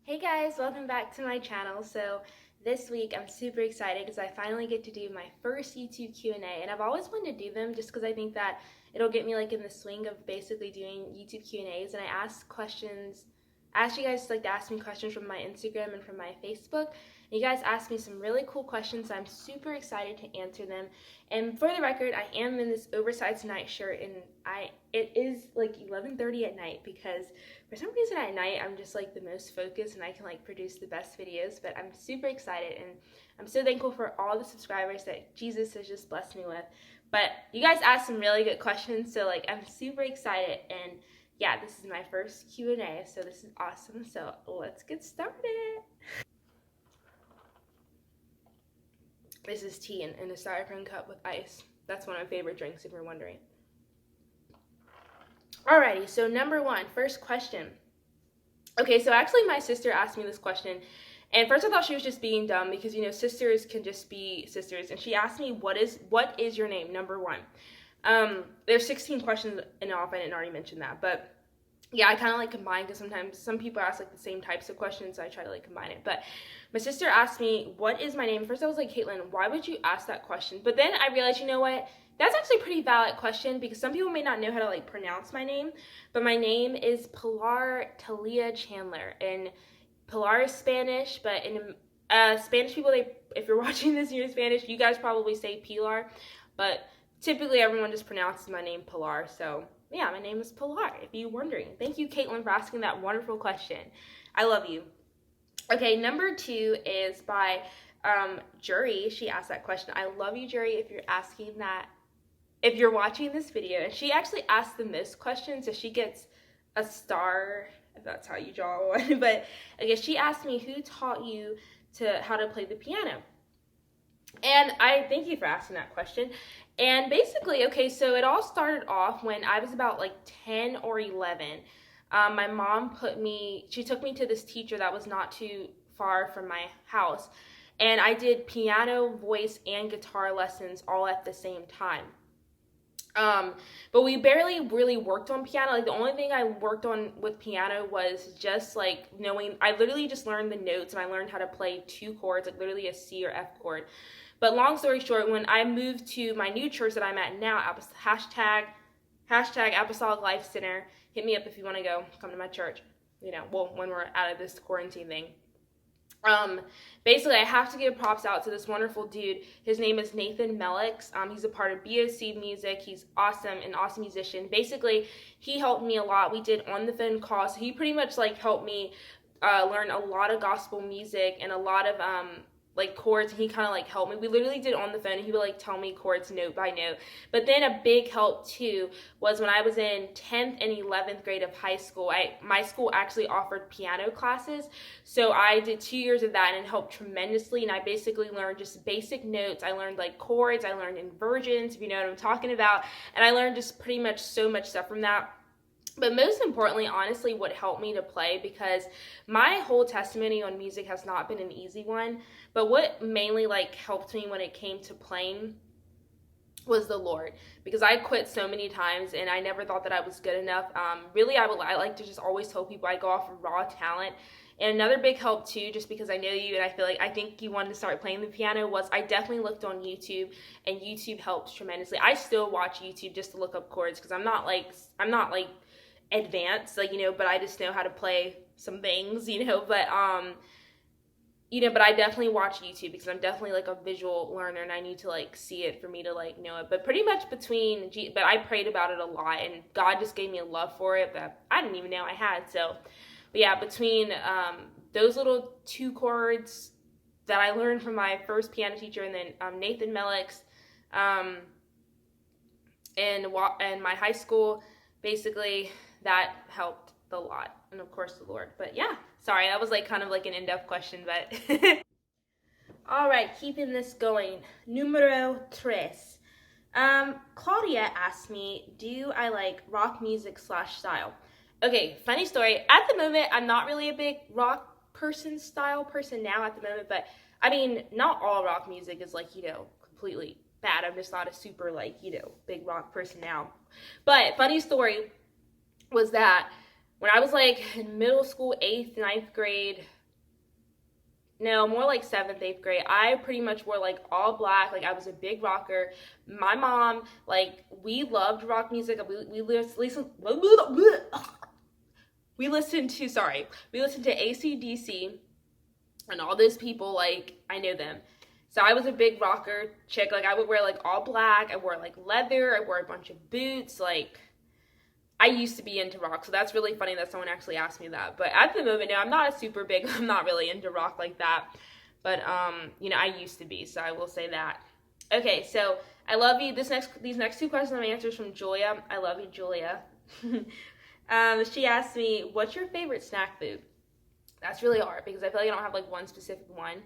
Hey guys, welcome back to my channel. So this week I'm super excited because I finally get to do my first YouTube Q&A, and I've always wanted to do them just because I think that it'll get me like in the swing of basically doing YouTube Q&As. And I asked you guys to ask me questions from my Instagram and from my Facebook. And you guys asked me some really cool questions, so I'm super excited to answer them. And for the record, I am in this oversized night shirt, and it is like 11:30 at night because for some reason at night I'm just like the most focused and I can like produce the best videos. But I'm super excited and I'm so thankful for all the subscribers that Jesus has just blessed me with. But you guys asked some really good questions, so like I'm super excited. And yeah, this is my first Q&A, so this is awesome. So let's get started. This is tea in a styrofoam cup with ice. That's one of my favorite drinks, if you're wondering. Alrighty, so number one, first question. Okay, so actually my sister asked me this question, and first I thought she was just being dumb because, you know, sisters can just be sisters. And she asked me, what is your name, number one? There's 16 questions in all, if I didn't already mention that. But yeah, I kind of like combine because sometimes some people ask like the same types of questions, so I try to like combine it. But my sister asked me, what is my name? First I was like, Caitlin, why would you ask that question? But then I realized, you know what? That's actually a pretty valid question because some people may not know how to like pronounce my name. But my name is Pilar Talia Chandler. And Pilar is Spanish, but in Spanish people, if you're watching this and you're Spanish, you guys probably say Pilar. But typically everyone just pronounces my name Pilar, so yeah, my name is Pilar, if you're wondering. Thank you, Caitlin, for asking that wonderful question. I love you. Okay, number two is by Jury. She asked that question. I love you, Jury, if you're asking that, if you're watching this video. And she actually asked the most questions, so she gets a star, if that's how you draw one. But I guess she asked me, who taught you how to play the piano? And I thank you for asking that question. And basically, okay, so it all started off when I was about like 10 or 11. My mom took me to this teacher that was not too far from my house. And I did piano, voice, and guitar lessons all at the same time. But we barely really worked on piano. Like the only thing I worked on with piano was just like knowing, I literally just learned the notes and I learned how to play two chords, like literally a C or F chord. But long story short, when I moved to my new church that I'm at now, hashtag Apostolic Life Center, hit me up if you want to come to my church, you know, well, when we're out of this quarantine thing. Basically, I have to give props out to this wonderful dude. His name is Nathan Melix. He's a part of BOC Music. He's awesome, an awesome musician. Basically, he helped me a lot. We did on the phone calls. So he pretty much like helped me learn a lot of gospel music and a lot of like chords, and he kind of like helped me. We literally did on the phone, and he would like tell me chords note by note. But then a big help too was when I was in 10th and 11th grade of high school. My school actually offered piano classes, so I did 2 years of that, and it helped tremendously. And I basically learned just basic notes. I learned like chords, I learned inversions, if you know what I'm talking about, and I learned just pretty much so much stuff from that. But most importantly, honestly, what helped me to play, because my whole testimony on music has not been an easy one, but what mainly like helped me when it came to playing was the Lord, because I quit so many times and I never thought that I was good enough. Really, I like to just always tell people I go off of raw talent. And another big help too, just because I know you and I think you wanted to start playing the piano, was I definitely looked on YouTube, and YouTube helps tremendously. I still watch YouTube just to look up chords because I'm not like advanced, like, you know, but I just know how to play some things, you know. But you know, but I definitely watch YouTube because I'm definitely like a visual learner, and I need to like see it for me to like know it. But pretty much but I prayed about it a lot, and God just gave me a love for it that I didn't even know I had. So, but yeah, between those little two chords that I learned from my first piano teacher, and then Nathan Melix, and my high school, basically that helped a lot. And of course the Lord. But yeah, sorry, that was like kind of like an in-depth question, but all right, keeping this going. Numero tres. Claudia asked me, do I like rock music / style? Okay, funny story. At the moment, I'm not really a big rock style person now at the moment, but I mean, not all rock music is like, you know, completely bad. I'm just not a super like, you know, big rock person now. But funny story was that when I was like in middle school, 8th, 9th grade, no, more like 7th, 8th grade. I pretty much wore like all black. Like I was a big rocker. My mom, like, we loved rock music. We listened to AC/DC and all those people, like, I know them. So I was a big rocker chick. Like I would wear like all black. I wore like leather. I wore a bunch of boots. Like I used to be into rock. So that's really funny that someone actually asked me that. But at the moment, no, I'm not a super big, I'm not really into rock like that. But you know, I used to be, so I will say that. Okay, so I love you. These next 2 questions I'm answers from Julia. I love you, Julia. She asked me, what's your favorite snack food? That's really hard because I feel like I don't have like one specific one.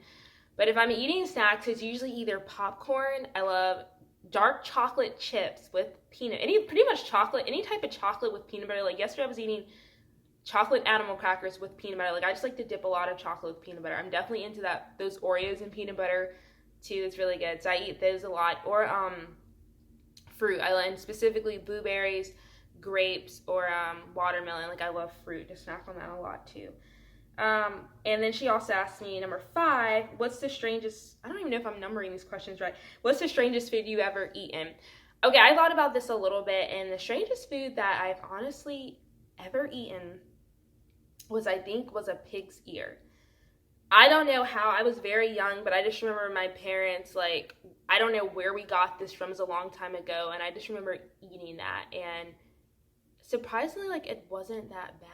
But if I'm eating snacks, it's usually either popcorn. I love dark chocolate chips with peanut, pretty much chocolate, any type of chocolate with peanut butter. Like yesterday I was eating chocolate animal crackers with peanut butter. Like I just like to dip a lot of chocolate with peanut butter. I'm definitely into that, those Oreos and peanut butter too. It's really good. So I eat those a lot. Or fruit. I like specifically blueberries, grapes, or watermelon. Like I love fruit. To snack on that a lot too. And then she also asked me, number 5, what's the strangest, I don't even know if I'm numbering these questions right. What's the strangest food you ever eaten? Okay, I thought about this a little bit, and the strangest food that I've honestly ever eaten was a pig's ear. I don't know how. I was very young, but I just remember my parents, like, I don't know where we got this from. It was a long time ago, and I just remember eating that, and surprisingly, like, it wasn't that bad.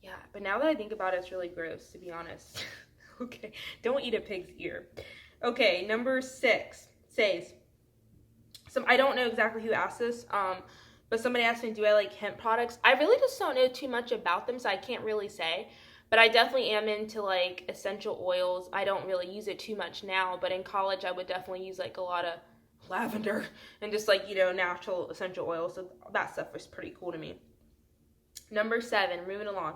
Yeah, but now that I think about it, it's really gross, to be honest. Okay, don't eat a pig's ear. Okay, number 6 says, I don't know exactly who asked this, but somebody asked me, do I like hemp products? I really just don't know too much about them, so I can't really say. But I definitely am into like essential oils. I don't really use it too much now, but in college I would definitely use like a lot of lavender and just like, you know, natural essential oils. So that stuff was pretty cool to me. Number 7, moving along.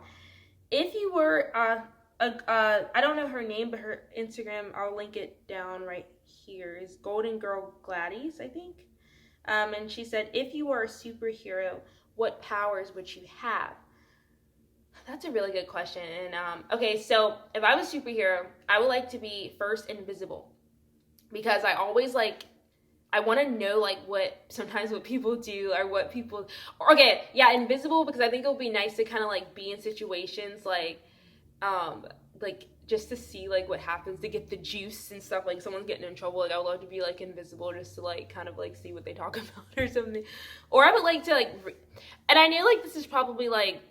If you were, I don't know her name, but her Instagram, I'll link it down right here, is Golden Girl Gladys, I think. And she said, if you were a superhero, what powers would you have? That's a really good question. And okay, so if I was a superhero, I would like to be first invisible, because I always like, I want to know like what people do, or what people, okay, yeah, invisible, because I think it would be nice to kind of like be in situations like just to see like what happens, to get the juice and stuff, like someone's getting in trouble, like I would love to be like invisible just to like kind of like see what they talk about or something. Or I would like to like and I know like this is probably like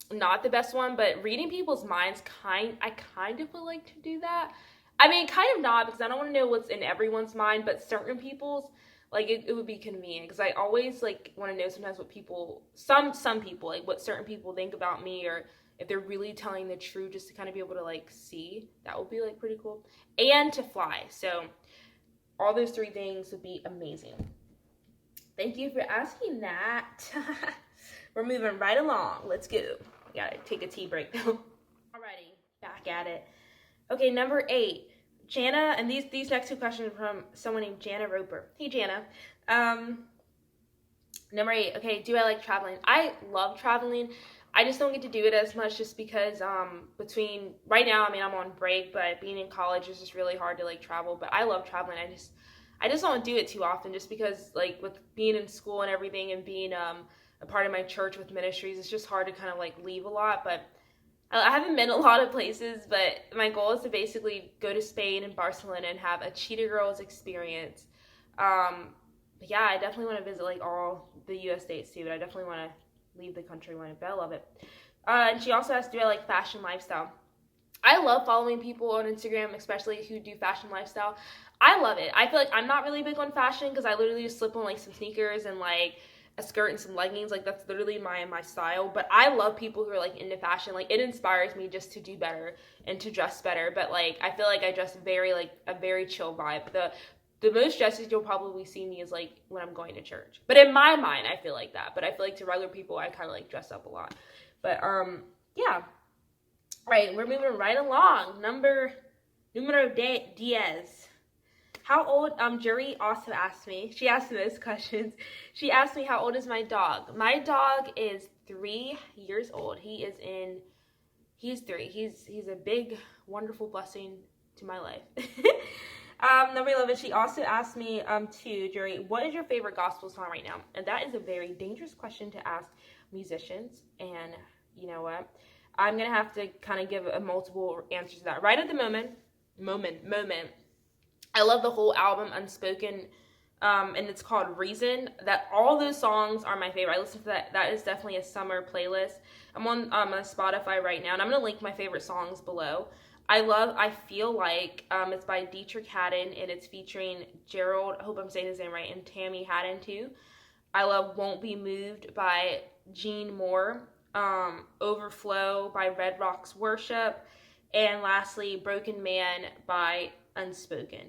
not the best one, but reading people's minds, I kind of would like to do that. I mean, kind of not, because I don't want to know what's in everyone's mind, but certain people's, like, it would be convenient, because I always, like, want to know sometimes what people, some people, like, what certain people think about me, or if they're really telling the truth, just to kind of be able to, like, see. That would be, like, pretty cool. And to fly. So, all those 3 things would be amazing. Thank you for asking that. We're moving right along. Let's go. I gotta take a tea break, though. Alrighty, back at it. Okay, number 8. Jana, and these next 2 questions are from someone named Jana Roper. Hey, Jana. Number 8. Okay, do I like traveling? I love traveling. I just don't get to do it as much, just because between right now, I mean, I'm on break, but being in college is just really hard to like travel. But I love traveling. I just don't do it too often, just because like with being in school and everything, and being a part of my church with ministries, it's just hard to kind of like leave a lot. But I haven't been a lot of places, but my goal is to basically go to Spain and Barcelona and have a Cheetah Girls experience. But yeah, I definitely want to visit like all the U.S. states too, but I definitely want to leave the country when I love it. And she also asked, do I like fashion lifestyle? I love following people on Instagram, especially who do fashion lifestyle. I love it. I feel like I'm not really big on fashion, because I literally just slip on like some sneakers and like a skirt and some leggings. Like that's literally my style. But I love people who are like into fashion. Like it inspires me just to do better and to dress better. But like I feel like I dress very like a very chill vibe. The most dresses you'll probably see me is like when I'm going to church. But in my mind, I feel like that. But I feel like to regular people, I kind of like dress up a lot. But yeah. Right, we're moving right along. Numero Diaz. How old, Jury also asked me, she asked me those questions. She asked me, how old is my dog? My dog is 3 years old. He He's 3. He's a big, wonderful blessing to my life. Number 11, she also asked me, too, Jerry, what is your favorite gospel song right now? And that is a very dangerous question to ask musicians. And you know what? I'm going to have to kind of give a multiple answers to that. Right at the moment, I love the whole album, Unspoken, and it's called Reason. That all those songs are my favorite. I listen to that. That is definitely a summer playlist. I'm on Spotify right now, and I'm going to link my favorite songs below. I Feel Like, it's by Haddon, and it's featuring Gerald, I hope I'm saying his name right, and Tammi Haddon too. I love Won't Be Moved by Gene Moore, Overflow by Red Rocks Worship, and lastly, Broken Man by Unspoken.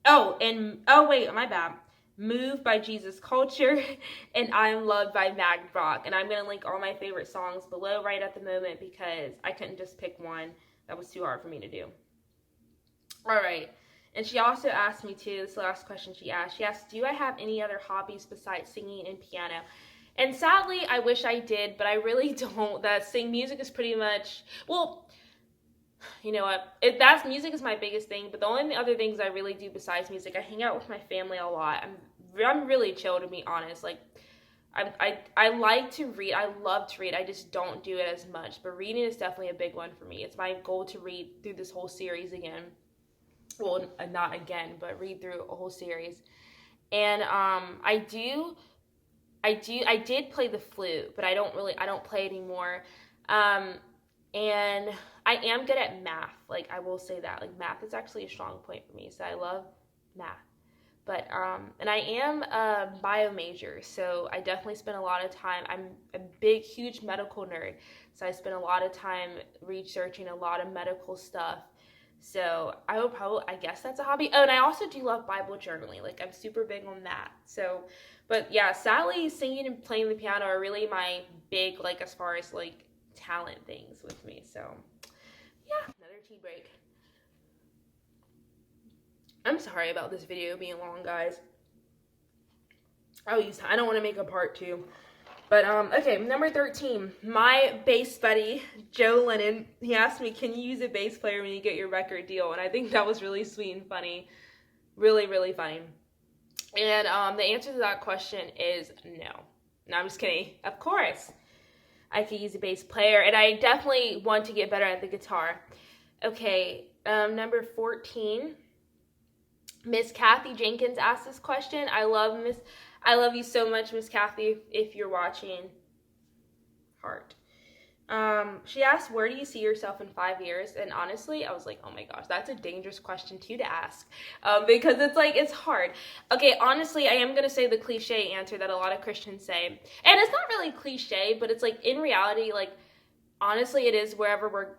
My bad. Move by Jesus Culture, and I'm Loved by Mag Rock. And I'm going to link all my favorite songs below right at the moment because I couldn't just pick one. That was too hard for me to do. All right. And she also asked me too, this is the last question she asked. She asked, do I have any other hobbies besides singing and piano? And sadly, I wish I did, but I really don't. Music is pretty much, well, you know what? Music is my biggest thing, but the only other things I really do besides music, I hang out with my family a lot. I'm really chill, to be honest. Like, I like to read. I love to read. I just don't do it as much. But reading is definitely a big one for me. It's my goal to read through this whole series again. Well, not again, but read through a whole series. And I did play the flute, but I don't play anymore. And I am good at math. Like, I will say that. Like, math is actually a strong point for me. So I love math. But, and I am a bio major, so I definitely spend a lot of time. I'm a big, huge medical nerd. So I spend a lot of time researching a lot of medical stuff. So I guess that's a hobby. Oh, and I also do love Bible journaling. Like, I'm super big on that. So, but yeah, sadly, singing and playing the piano are really my big, like, as far as, like, talent things with me. So, yeah, another tea break. I'm sorry about this video being long, guys. I don't want to make a part 2. But, okay, number 13. My bass buddy, Joe Lennon, he asked me, can you use a bass player when you get your record deal? And I think that was really sweet and funny. Really, really funny. And, the answer to that question is no. No, I'm just kidding. Of course, I could use a bass player. And I definitely want to get better at the guitar. Okay, number 14. Miss Kathy Jenkins asked this question. I love you so much, Miss Kathy, if you're watching. Heart. She asked, where do you see yourself in 5 years? And honestly, I was like, oh my gosh, that's a dangerous question too to ask. Because it's hard. Okay, honestly, I am going to say the cliche answer that a lot of Christians say. And it's not really cliche, but it's like, in reality, like, honestly, it's wherever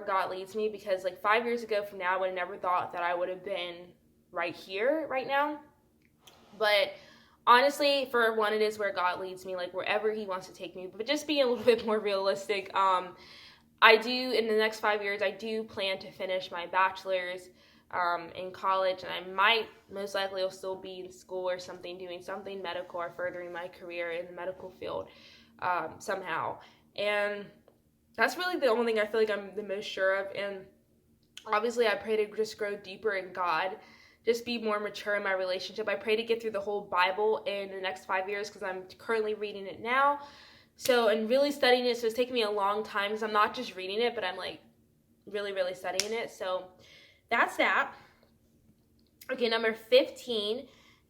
God leads me. Because like 5 years ago from now, I would have never thought that I would have been right here, right now. But honestly, for one, it is where God leads me, like wherever he wants to take me. But just being a little bit more realistic, in the next 5 years, I do plan to finish my bachelor's in college, and I might, most likely, will still be in school or something, doing something medical or furthering my career in the medical field somehow. And that's really the only thing I feel like I'm the most sure of. And obviously, I pray to just grow deeper in God, just be more mature in my relationship. I pray to get through the whole Bible in the next 5 years because I'm currently reading it now. So, and really studying it. So it's taking me a long time because I'm not just reading it, but I'm like really, really studying it. So that's that. Okay, number 15,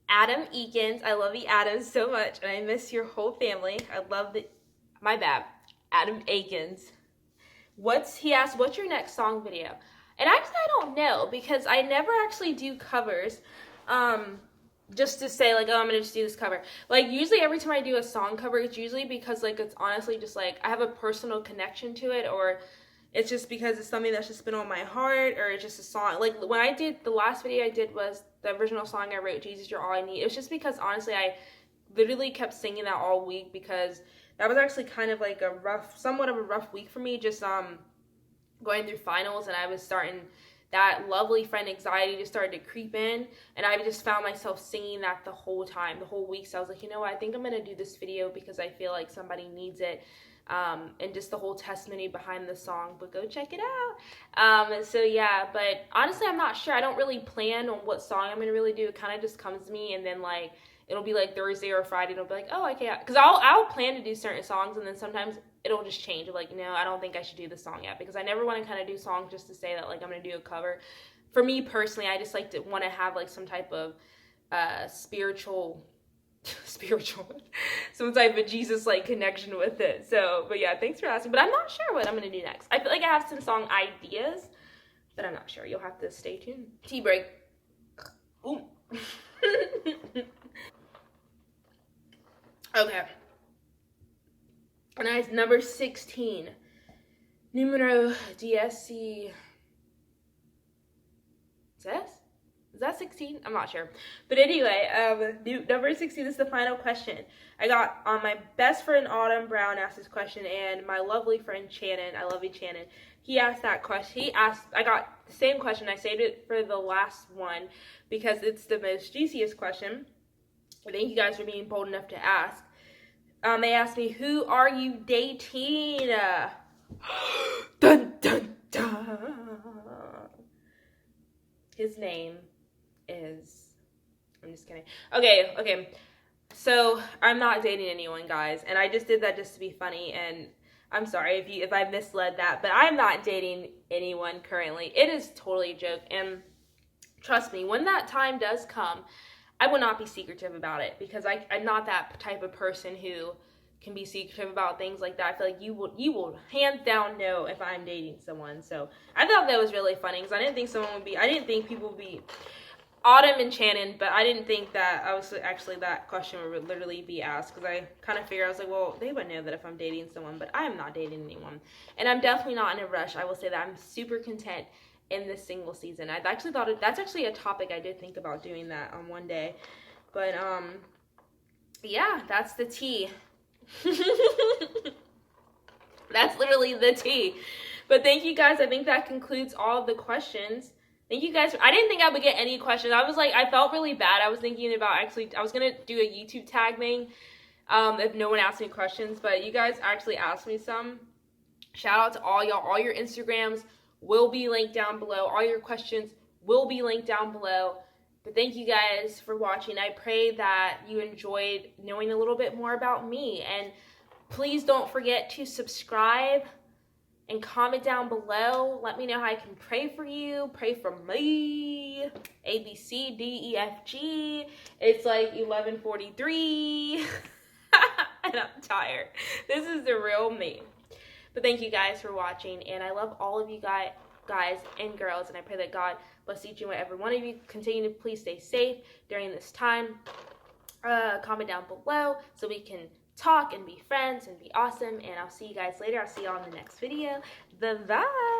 Adam Eakins. I love you, Adam, so much. And I miss your whole family. I love my bad. Adam Eakins. He asked, what's your next song video? And actually, I don't know, because I never actually do covers, just to say, like, oh, I'm going to just do this cover. Like, usually every time I do a song cover, it's usually because, like, it's honestly just, like, I have a personal connection to it, or it's just because it's something that's just been on my heart, or it's just a song. Like, when I did, the last video I did was the original song I wrote, Jesus, You're All I Need. It was just because, honestly, I literally kept singing that all week, because that was actually kind of, like, somewhat of a rough week for me, just, going through finals, and I was starting, that lovely friend anxiety just started to creep in, and I just found myself singing that the whole time, the whole week. So I was like, you know what, I think I'm going to do this video because I feel like somebody needs it. and just the whole testimony behind the song, but go check it out. So yeah, but honestly, I'm not sure. I don't really plan on what song I'm gonna really do. It kind of just comes to me, and then like it'll be like Thursday or Friday, it'll be like, oh, okay, because I'll plan to do certain songs, and then sometimes it'll just change. Like, no, I don't think I should do this song yet, because I never want to kind of do songs just to say that like I'm gonna do a cover. For me personally, I just like to want to have like some type of spiritual some type of Jesus like connection with it. So, but yeah, thanks for asking. But I'm not sure what I'm gonna do next. I feel like I have some song ideas, but I'm not sure. You'll have to stay tuned. Tea break. Ooh. Okay. Nice. Number 16. Numero 10. Is that 16? I'm not sure. But anyway, number 16 is the final question. I got my best friend Autumn Brown asked this question, and my lovely friend Shannon, I love you, Shannon, he asked that question. I got the same question. I saved it for the last one because it's the most juiciest question. Thank you guys for being bold enough to ask. They asked me, who are you dating? Dun, dun, dun. His name is, I'm just kidding. Okay. So I'm not dating anyone, guys, and I just did that just to be funny, and I'm sorry if I misled that, but I'm not dating anyone currently. It is totally a joke, and trust me, when that time does come, I will not be secretive about it, because I'm not that type of person who can be secretive about things like that. I feel like you will hands down know if I'm dating someone. So I thought that was really funny, because I didn't think people would be Autumn and Shannon, but I didn't think that that question would literally be asked, because I kind of figured, I was like, well, they would know that if I'm dating someone, but I am not dating anyone, and I'm definitely not in a rush. I will say that I'm super content in this single season. I've actually that's actually a topic I did think about doing that on one day, but yeah, that's the tea. That's literally the tea. But thank you guys. I think that concludes all of the questions. Thank you guys. I didn't think I would get any questions. I felt really bad. I was thinking about I was going to do a YouTube tag thing if no one asked me questions, but you guys actually asked me some. Shout out to all y'all. All your Instagrams will be linked down below. All your questions will be linked down below. But thank you guys for watching. I pray that you enjoyed knowing a little bit more about me. And please don't forget to subscribe and comment down below. Let me know how I can pray for you. Pray for me. A, B, C, D, E, F, G. It's like 11:43. And I'm tired. This is the real me. But thank you guys for watching. And I love all of you guys and girls. And I pray that God bless each and every one of you. Continue to please stay safe during this time. Comment down below so we can talk and be friends and be awesome. And I'll see you guys later. I'll see you all in the next video. Bye-bye.